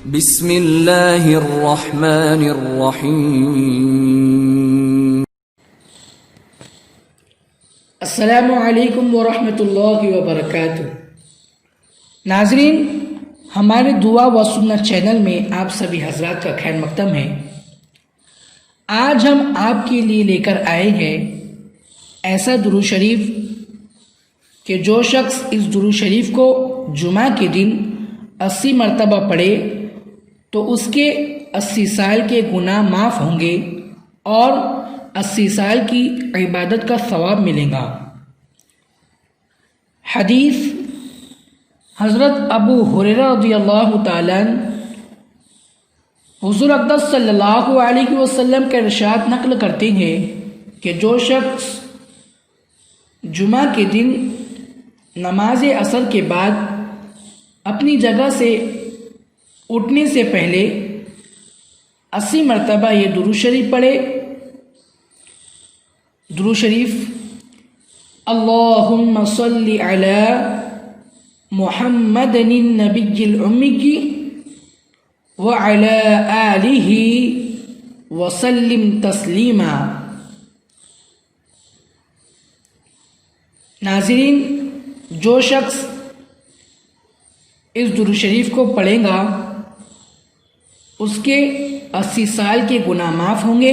بسم اللہ الرحمن الرحیم۔ السلام علیکم ورحمۃ اللہ وبرکاتہ۔ ناظرین، ہمارے دعا و سنت چینل میں آپ سبھی حضرات کا خیر مقدم ہے۔ آج ہم آپ کے لیے لے کر آئے ہیں ایسا درود شریف کہ جو شخص اس درود شریف کو جمعہ کے دن 80 مرتبہ پڑھے تو اس کے 80 سال کے گناہ معاف ہوں گے اور 80 سال کی عبادت کا ثواب ملے گا۔ حدیث حضرت ابو ہریرہ رضی اللہ تعالیٰ عنہ حضور اقدس صلی اللہ علیہ وسلم کا ارشاد نقل کرتے ہیں کہ جو شخص جمعہ کے دن نماز عصر کے بعد اپنی جگہ سے اٹھنے سے پہلے 80 مرتبہ یہ درود شریف پڑھے۔ درود شریف: اللہم صلی علی محمد النبی الامی وعلی آلہ وسلم تسلیما۔ ناظرین، جو شخص اس درود شریف کو پڑھے گا اس کے 80 سال کے گناہ معاف ہوں گے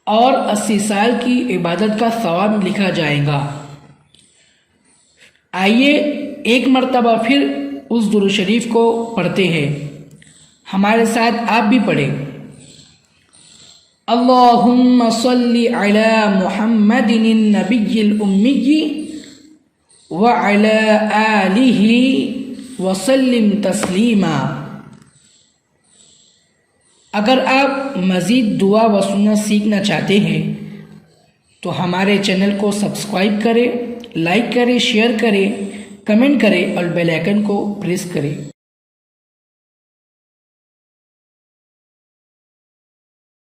اور 80 سال کی عبادت کا ثواب لکھا جائے گا۔ آئیے ایک مرتبہ پھر اس درود شریف کو پڑھتے ہیں، ہمارے ساتھ آپ بھی پڑھیں۔ اللہم صلی علی محمد النبی الامی وعلی آلہ وسلم تسلیما۔ اگر آپ مزید دعا و سنت سیکھنا چاہتے ہیں تو ہمارے چینل کو سبسکرائب کریں، لائک کریں، شیئر کریں، کمنٹ کریں اور بیل آئیکن کو پریس کریں۔